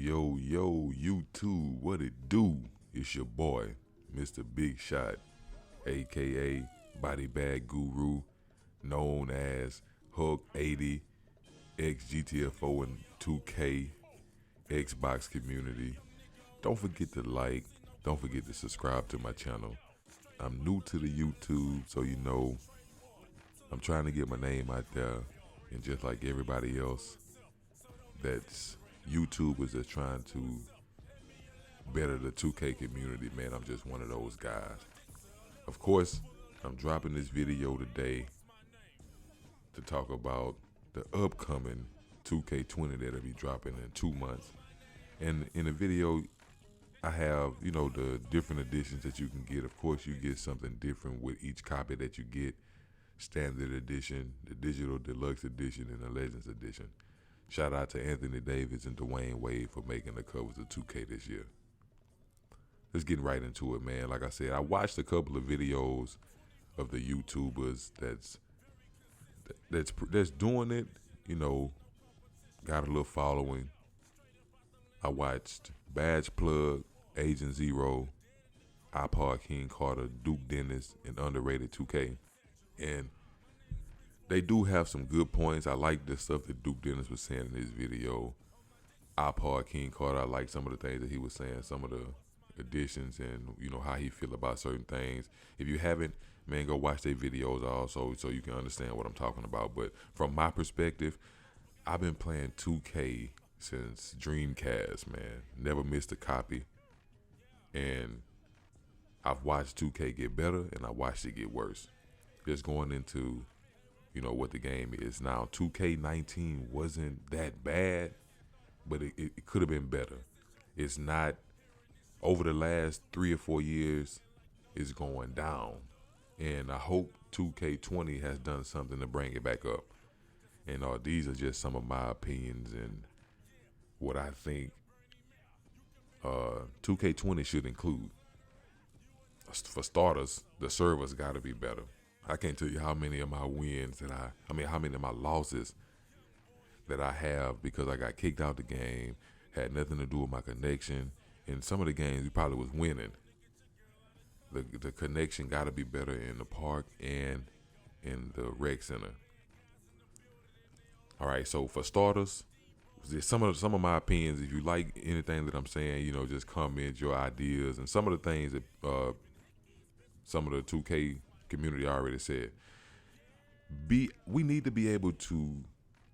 Yo, YouTube, what it do? It's your boy, Mr. Big Shot, aka Body Bag Guru, known as Hulk 80, ex GTFO and 2K, Xbox community. Don't forget to like, don't forget to subscribe to my channel. I'm new to the YouTube, so you know, I'm trying to get my name out there, and just like everybody else, that's YouTubers that's trying to better the 2K community, man. I'm just one of those guys. Of course, I'm dropping this video today to talk about the upcoming 2K20 that'll be dropping in 2 months. And in the video, I have, the different editions that you can get. Of course, you get something different with each copy that you get. Standard edition, the digital deluxe edition, and the Legends edition. Shout out to Anthony Davis and Dwayne Wade for making the covers of 2K this year. Let's get right into it, man. Like I said, I watched a couple of videos of the YouTubers that's doing it. Got a little following. I watched Badge Plug, Agent Zero, iPod King Carter, Duke Dennis, and Underrated 2K, and they do have some good points. I like the stuff that Duke Dennis was saying in his video. iPod King Carter, I like some of the things that he was saying, some of the additions, and how he feel about certain things. If you haven't, man, go watch their videos also so you can understand what I'm talking about. But from my perspective, I've been playing 2K since Dreamcast, man. Never missed a copy. And I've watched 2K get better, and I watched it get worse. Just going into what the game is now. 2K19 wasn't that bad, but it could have been better. It's not. Over the last 3 or 4 years, it's going down, and I hope 2K20 has done something to bring it back up. And these are just some of my opinions and what I think 2K20 should include. For starters, the servers got to be better. I can't tell you how many of my wins how many of my losses that I have because I got kicked out the game, had nothing to do with my connection. In some of the games, we probably was winning. The connection got to be better in the park and in the rec center. All right, so for starters, some of my opinions. If you like anything that I'm saying, just comment your ideas and some of the things that some of the 2K community already said. We need to be able to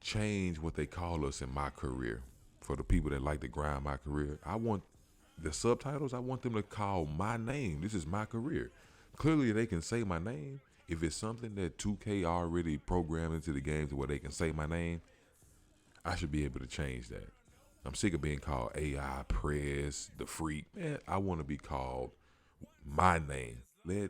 change what they call us in my career. For the people that like to grind my career, I want the subtitles, I want them to call my name. This is my career. Clearly, they can say my name. If it's something that 2K already programmed into the game to where they can say my name, I should be able to change that. I'm sick of being called AI, Press, the Freak. Man, I want to be called my name. Let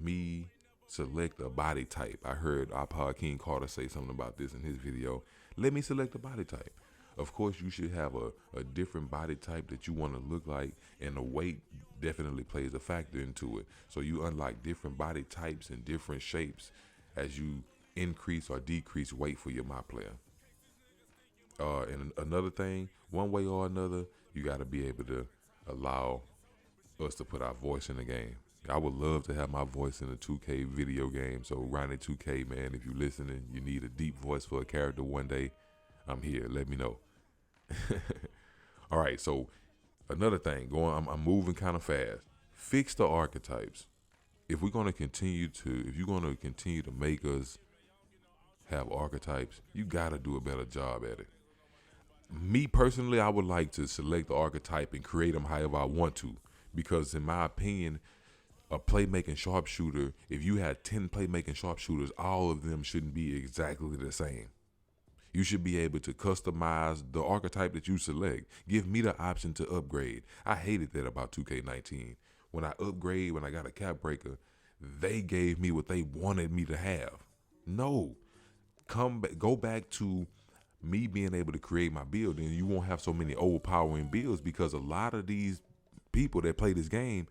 me select a body type. I heard iPod King Carter say something about this in his video. Let me select a body type. Of course, you should have a different body type that you want to look like, and the weight definitely plays a factor into it. So you unlock different body types and different shapes as you increase or decrease weight for your my player. And another thing, one way or another, you got to be able to allow us to put our voice in the game. I would love to have my voice in a 2K video game. So Ronnie 2K, man, if you're listening, you need a deep voice for a character one day, I'm here. Let me know. All right, so another thing, I'm moving kind of fast. Fix the archetypes. If you're going to continue to make us have archetypes, you got to do a better job at it. Me personally, I would like to select the archetype and create them however I want to, because in my opinion, a playmaking sharpshooter, if you had 10 playmaking sharpshooters, all of them shouldn't be exactly the same. You should be able to customize the archetype that you select. Give me the option to upgrade. I hated that about 2K19. When I upgrade, when I got a cap breaker, they gave me what they wanted me to have. No, go back to me being able to create my build, and you won't have so many overpowering builds, because a lot of these people that play this game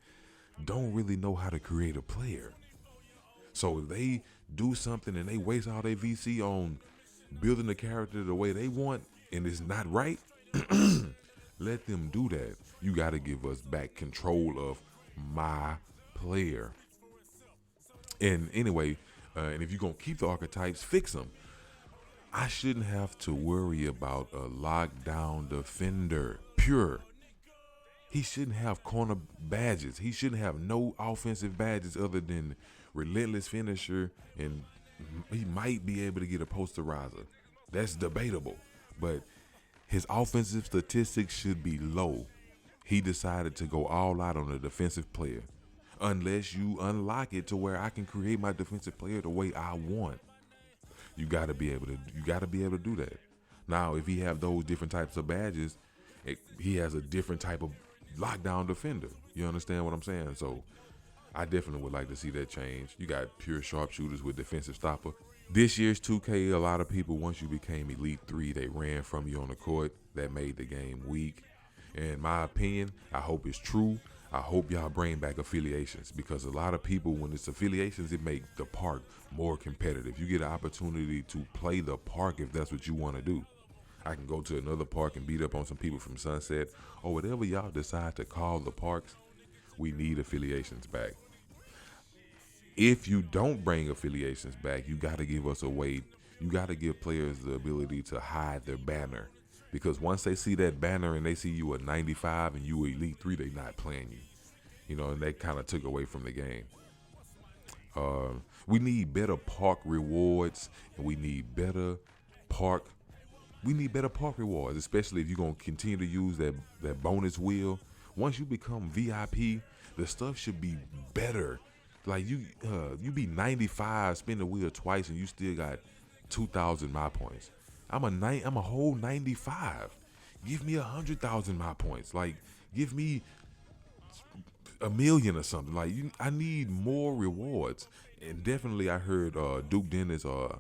don't really know how to create a player. So if they do something and they waste all their VC on building the character the way they want and it's not right, Let them do that. You got to give us back control of my player. And anyway, and if you're going to keep the archetypes, fix them. I shouldn't have to worry about a lockdown defender. Pure. He shouldn't have corner badges. He shouldn't have no offensive badges other than relentless finisher, and he might be able to get a posterizer. That's debatable. But his offensive statistics should be low. He decided to go all out on a defensive player. Unless you unlock it to where I can create my defensive player the way I want. You gotta be able to do that. Now, if he have those different types of badges, he has a different type of lockdown defender. You understand what I'm saying? So I definitely would like to see that change. You got pure sharpshooters with defensive stopper. This year's 2K, a lot of people, once you became Elite 3, they ran from you on the court. That made the game weak. In my opinion, I hope it's true. I hope y'all bring back affiliations, because a lot of people, when it's affiliations, it make the park more competitive. You get an opportunity to play the park if that's what you want to do. I can go to another park and beat up on some people from Sunset or whatever y'all decide to call the parks. We need affiliations back. If you don't bring affiliations back, you got to give us a way. You got to give players the ability to hide their banner, because once they see that banner and they see you at 95 and you Elite 3, they not playing you. You know, and they kind of took away from the game. We need better park rewards, and we need better park rewards, especially if you're going to continue to use that bonus wheel. Once you become VIP, the stuff should be better. Like you be 95, spin the wheel twice, and you still got 2,000 my points. I'm a whole 95. Give me 100,000 my points. Like, give me 1 million or something. Like, I need more rewards. And definitely, I heard Duke Dennis or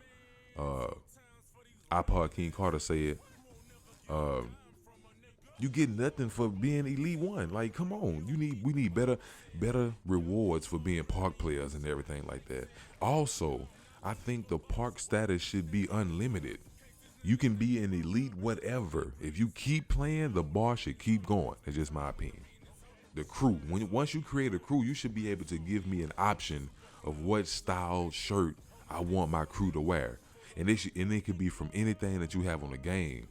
iPod King Carter say it. You get nothing for being Elite 1. Like, come on. We need better rewards for being park players and everything like that. Also, I think the park status should be unlimited. You can be an Elite whatever. If you keep playing, the bar should keep going. That's just my opinion. The crew. Once you create a crew, you should be able to give me an option of what style shirt I want my crew to wear. And it could be from anything that you have on the game.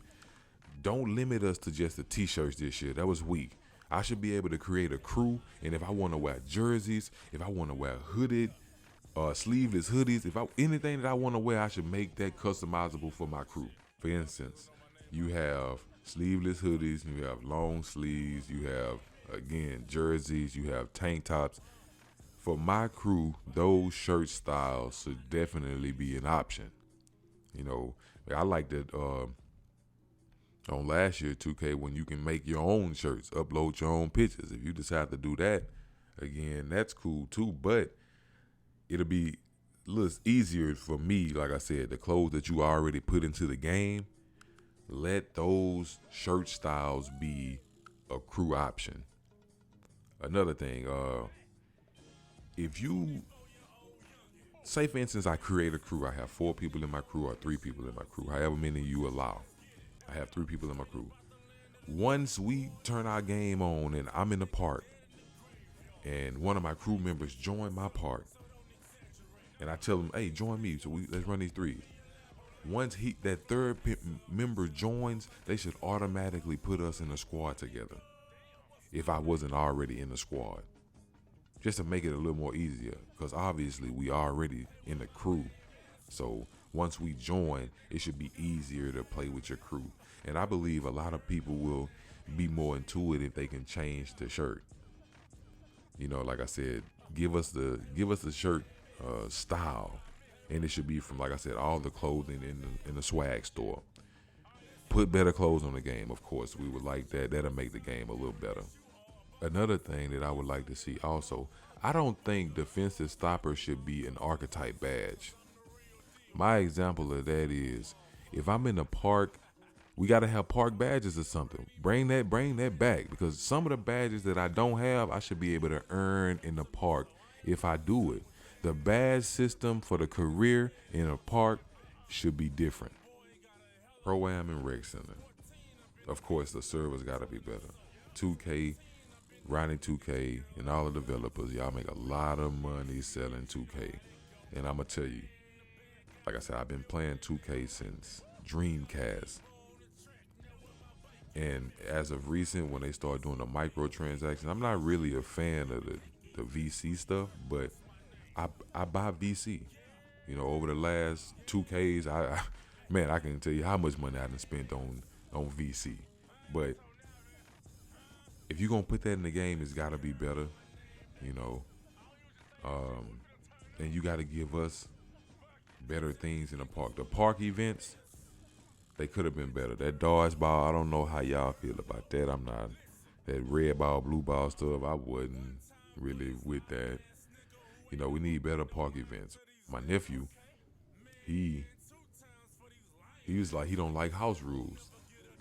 Don't limit us to just the t-shirts this year. That was weak. I should be able to create a crew, and if I want to wear jerseys, if I want to wear hooded, sleeveless hoodies, anything that I want to wear, I should make that customizable for my crew. For instance, you have sleeveless hoodies, you have long sleeves, you have, again, jerseys, you have tank tops. For my crew, those shirt styles should definitely be an option. You know, I like that on last year 2K, when you can make your own shirts, upload your own pictures. If you decide to do that, again, that's cool too. But it'll be a little easier for me, like I said, the clothes that you already put into the game, let those shirt styles be a crew option. Another thing, if you say, for instance, I create a crew, I have 4 people in my crew or 3 people in my crew, however many you allow. I have 3 people in my crew. Once we turn our game on and I'm in the park and one of my crew members join my park, and I tell them, hey, join me, so let's run these threes. Once that third member joins, they should automatically put us in a squad together if I wasn't already in the squad. Just to make it a little more easier, because obviously we already in the crew. So once we join, it should be easier to play with your crew. And I believe a lot of people will be more into it if they can change the shirt. You know, like I said, give us the shirt style, and it should be from, like I said, all the clothing in the swag store. Put better clothes on the game, of course. We would like that. That'll make the game a little better. Another thing that I would like to see also, I don't think defensive stopper should be an archetype badge. My example of that is, if I'm in the park, we got to have park badges or something. Bring that back, because some of the badges that I don't have, I should be able to earn in the park if I do it. The badge system for the career in a park should be different. Pro-Am and Rec Center. Of course, the servers got to be better. 2K, Ronnie 2K, and all the developers, y'all make a lot of money selling 2K. And I'm going to tell you, like I said, I've been playing 2K since Dreamcast. And as of recent, when they start doing the microtransactions, I'm not really a fan of the VC stuff, but I buy VC. You know, over the last 2Ks, man, I can tell you how much money I done spent on VC. But if you're gonna put that in the game, it's gotta be better, you know. And you gotta give us better things in the park. The park events, they could have been better. That dodgeball, I don't know how y'all feel about that. I'm not that red ball, blue ball stuff. I wasn't really with that. You know, we need better park events. My nephew, he was like, he don't like house rules,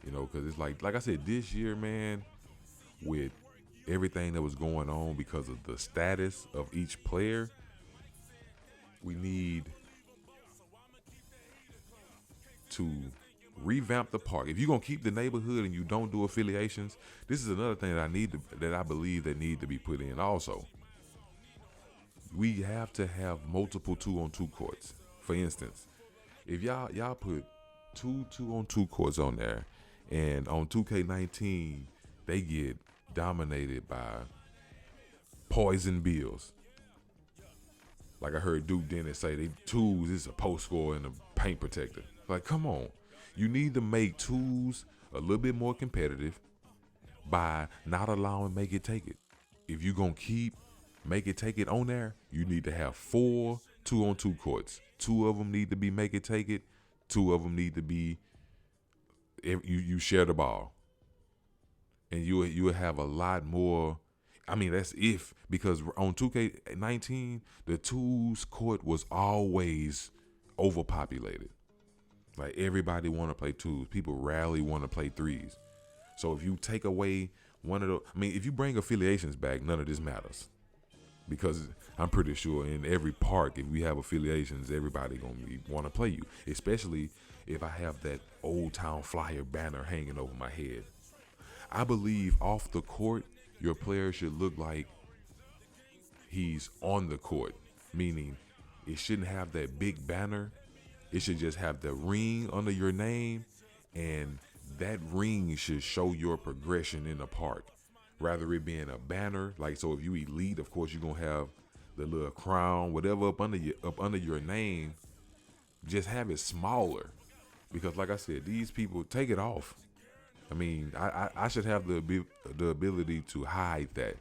you know, because it's like I said, this year, man, with everything that was going on because of the status of each player, we need to revamp the park. If you're gonna keep the neighborhood and you don't do affiliations, this is another thing that I believe that need to be put in also. We have to have multiple 2-on-2 courts. For instance, if y'all put two 2-on-2 courts on there, and on 2K19 they get dominated by poison bills. Like I heard Duke Dennis say, they twos is a post score and a paint protector. Like, come on, you need to make twos a little bit more competitive by not allowing make it take it. If you're gonna keep make it take it on there, you need to have 4 2-on-2 courts. 2 of them need to be make it take it. 2 of them need to be you share the ball, and you will have a lot more. I mean, that's if, because on 2K19 the twos court was always overpopulated. Like, everybody want to play twos. People rarely want to play threes. So if you take away one of the, I mean, if you bring affiliations back, none of this matters. Because I'm pretty sure in every park, if we have affiliations, everybody gonna want to play you. Especially if I have that Old Town Flyer banner hanging over my head. I believe off the court, your player should look like he's on the court. Meaning, it shouldn't have that big banner. It should just have the ring under your name, and that ring should show your progression in the park. Rather it being a banner, like, so if you elite, of course you're gonna have the little crown, whatever up under your name. Just have it smaller, because like I said, these people take it off. I mean, I should have the ability to hide that,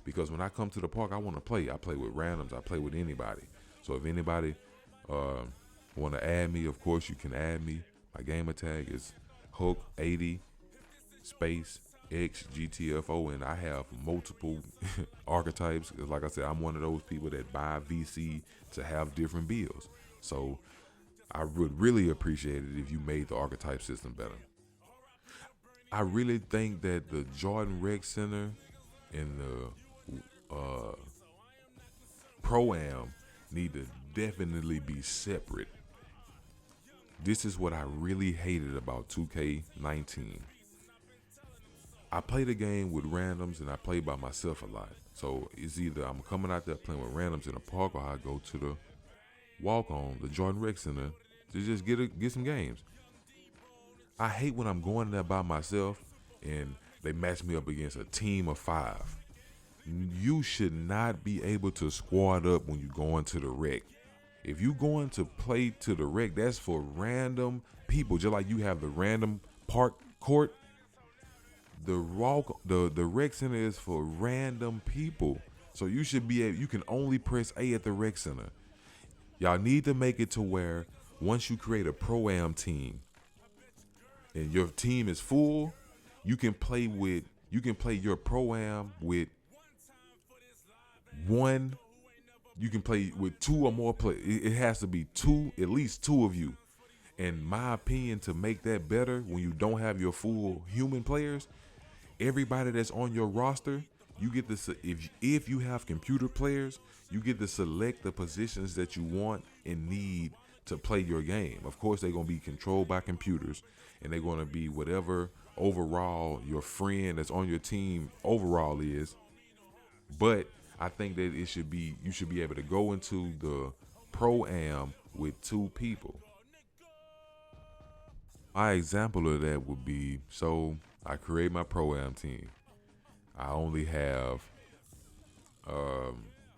because when I come to the park, I want to play. I play with randoms. I play with anybody. So if anybody want to add me, of course you can add me. My gamer tag is Hook80 space XGTFO, and I have multiple archetypes. Like I said, I'm one of those people that buy VC to have different builds. So I would really appreciate it if you made the archetype system better. I really think that the Jordan Rec Center and the Pro-Am need to definitely be separate. This is what I really hated about 2K19. I play the game with randoms and I play by myself a lot. So it's either I'm coming out there playing with randoms in the park, or I go to the walk-on, the Jordan Rec Center, to just get some games. I hate when I'm going there by myself and they match me up against a team of 5. You should not be able to squad up when you go into the rec. If you going to play to the rec, that's for random people. Just like you have the random park court, the rec center is for random people. So you should be able, you can only press A at the rec center. Y'all need to make it to where once you create a Pro-Am team and your team is full, you can play your Pro-Am with one. You can play with 2 or more players. It has to be 2, at least 2 of you. In my opinion, to make that better, when you don't have your full human players, everybody that's on your roster, you get to, if you have computer players, you get to select the positions that you want and need to play your game. Of course, they're going to be controlled by computers, and they're going to be whatever overall your friend that's on your team overall is. But I think that you should be able to go into the pro-am with 2 people. My example of that would be, so I create my pro-am team. I only have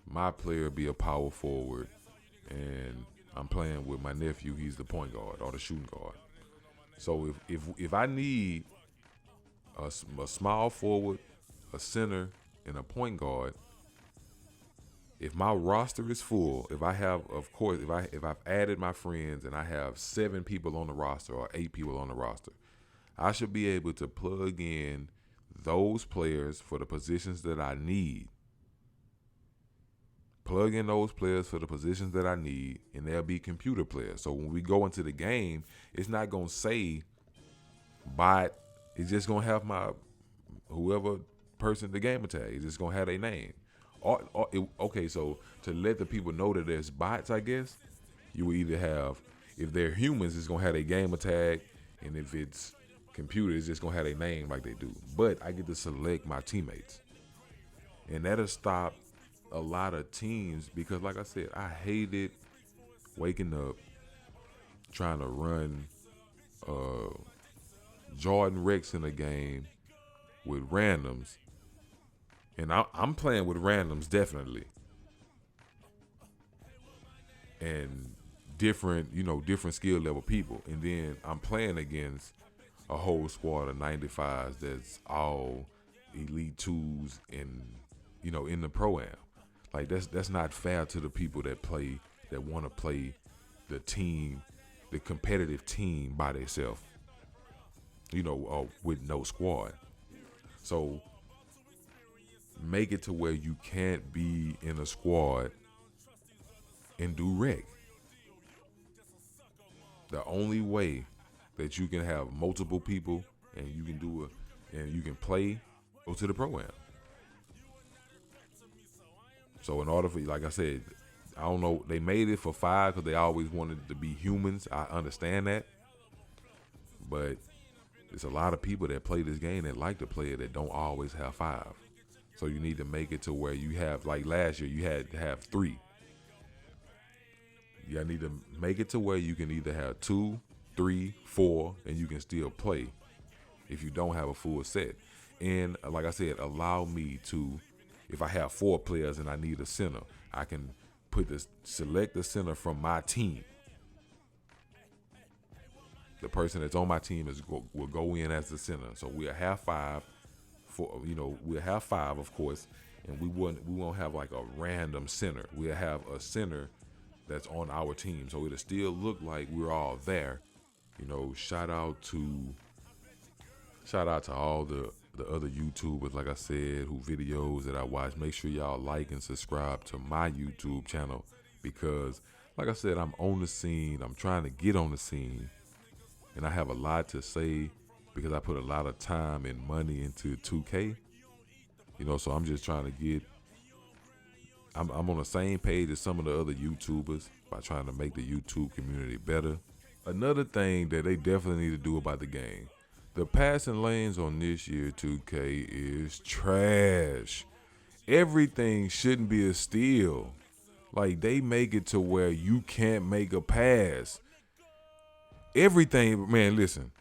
my player be a power forward, and I'm playing with my nephew. He's the point guard or the shooting guard. So if I need a small forward, a center, and a point guard, if my roster is full, if I have, of course, if I've added my friends and I have 7 people on the roster or 8 people on the roster, I should be able to plug in those players for the positions that I need. Plug in those players for the positions that I need, and they'll be computer players. So when we go into the game, it's not gonna say bot. It's just gonna have my whoever person the gamer tag. It's just gonna have their name. Okay, so to let the people know that there's bots, I guess you will either have, if they're humans, it's gonna have their gamer tag, and if it's computer, it's just gonna have their name like they do. But I get to select my teammates, and that'll stop a lot of teams, because like I said, I hated waking up trying to run Jordan Rex in a game with randoms, and I'm playing with randoms definitely, and different skill level people, and then I'm playing against a whole squad of 95s that's all elite 2s and in the pro-am. Like that's not fair to the people that want to play the team, the competitive team by themselves, with no squad. So make it to where you can't be in a squad and do rec. The only way that you can have multiple people and you can play, go to the pro-am. So in order for, like I said, I don't know, they made it for 5 because they always wanted it to be humans. I understand that. But there's a lot of people that play this game that like to play it that don't always have 5. So you need to make it to where you have, like last year, you had to have 3. You need to make it to where you can either have 2, 3, 4, and you can still play if you don't have a full set. And like I said, allow me to, if I have 4 players and I need a center, I can select the center from my team. The person that's on my team will go in as the center. So we'll have 5. We'll have 5, of course, and we won't have like a random center. We'll have a center that's on our team, so it'll still look like we're all there. Shout out to all the other YouTubers, like I said, who videos that I watch. Make sure y'all like and subscribe to my YouTube channel, because like I said, I'm on the scene. I'm trying to get on the scene, and I have a lot to say because I put a lot of time and money into 2K. So I'm just trying to get, I'm on the same page as some of the other YouTubers by trying to make the YouTube community better. Another thing that they definitely need to do about the game, the passing lanes on this year 2K is trash. Everything shouldn't be a steal. Like, they make it to where you can't make a pass. Everything, man, listen.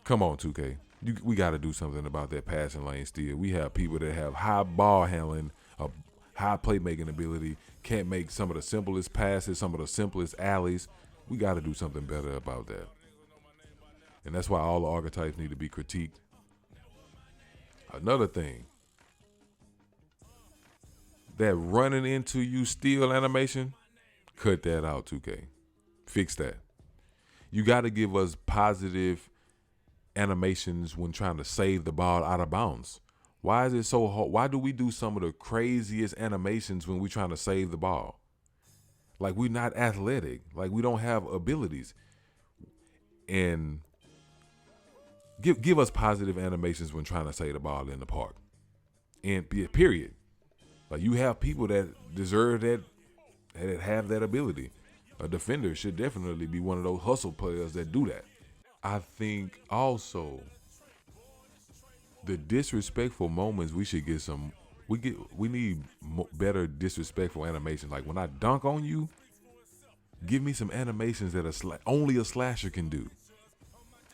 Come on, 2K. We got to do something about that passing lane steal. We have people that have high ball handling, a high playmaking ability, can't make some of the simplest passes, some of the simplest alleys. We got to do something better about that. And that's why all the archetypes need to be critiqued. Another thing, that running into you steal animation, cut that out, 2K. Fix that. You got to give us positive animations when trying to save the ball out of bounds. Why is it so hard? Why do we do some of the craziest animations when we're trying to save the ball? Like, we're not athletic. Like, we don't have abilities. And give us positive animations when trying to save the ball in the park. And period. Like, you have people that deserve that have that ability. A defender should definitely be one of those hustle players that do that. I think also the disrespectful moments, we should get some. We need better disrespectful animations. Like when I dunk on you, give me some animations that only a slasher can do.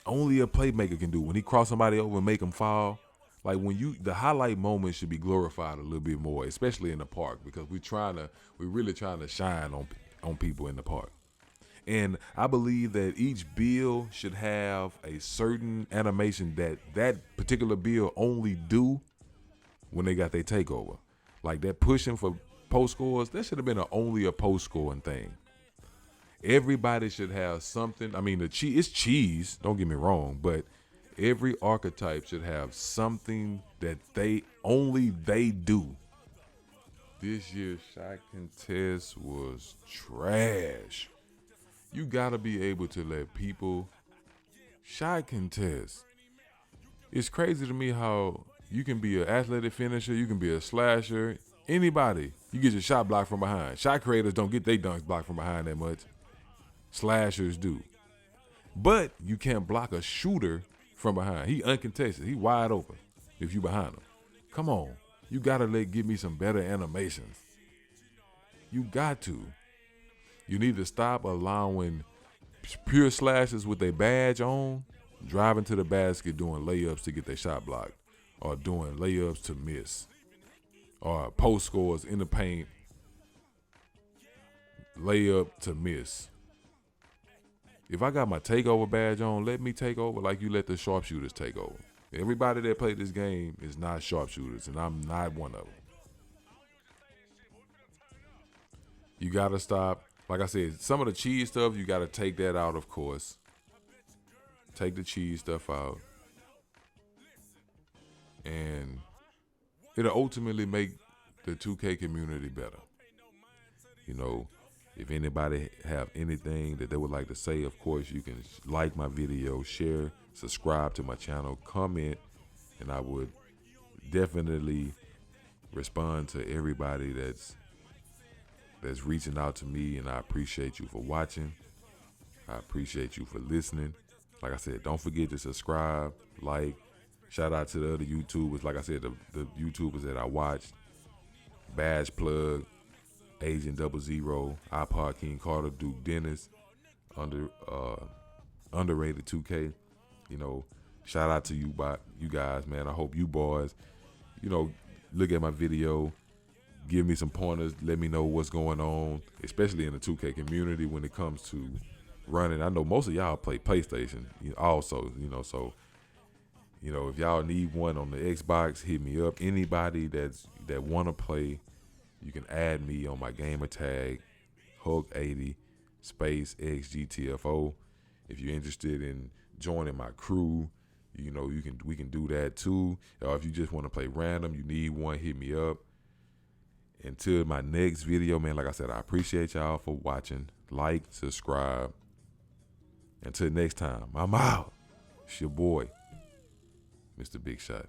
Only a playmaker can do. When he cross somebody over and make them fall, like the highlight moment should be glorified a little bit more, especially in the park, because we're really trying to shine on people in the park. And I believe that each build should have a certain animation that particular build only do when they got their takeover. Like that pushing for post scores, that should have been only a post scoring thing. Everybody should have something. I mean, it's cheese, don't get me wrong, but every archetype should have something that they do. This year's shot contest was trash. You gotta be able to let people shot contest. It's crazy to me how you can be an athletic finisher, you can be a slasher, anybody. You get your shot blocked from behind. Shot creators don't get their dunks blocked from behind that much. Slashers do. But you can't block a shooter from behind. He uncontested. He wide open if you behind him. Come on. You gotta give me some better animations. You got to. You need to stop allowing pure slashes with their badge on, driving to the basket doing layups to get their shot blocked, or doing layups to miss, or post scores in the paint, layup to miss. If I got my takeover badge on, let me take over like you let the sharpshooters take over. Everybody that played this game is not sharpshooters, and I'm not one of them. You got to stop. Like I said, some of the cheese stuff, you got to take that out, of course. Take the cheese stuff out. And it'll ultimately make the 2K community better. You know, if anybody have anything that they would like to say, of course, you can like my video, share, subscribe to my channel, comment, and I would definitely respond to everybody that's reaching out to me, and I appreciate you for watching. I appreciate you for listening. Like I said, don't forget to subscribe, like. Shout out to the other YouTubers. Like I said, the YouTubers that I watched. Badge Plug, Agent 00, iPod King Carter, Duke Dennis, underrated 2K. You know, shout out to you guys, man. I hope you boys, you know, look at my video, give me some pointers, let me know what's going on, especially in the 2K community when it comes to running. I know most of y'all play PlayStation also, you know, so, you know, if y'all need one on the Xbox, hit me up. Anybody that want to play, you can add me on my gamer tag, Hulk80 space XGTFO. If you're interested in joining my crew, you know, we can do that too. Or if you just want to play random, you need one, hit me up. Until my next video, man, like I said, I appreciate y'all for watching. Like, subscribe. Until next time, I'm out. It's your boy, Mr. Big Shot.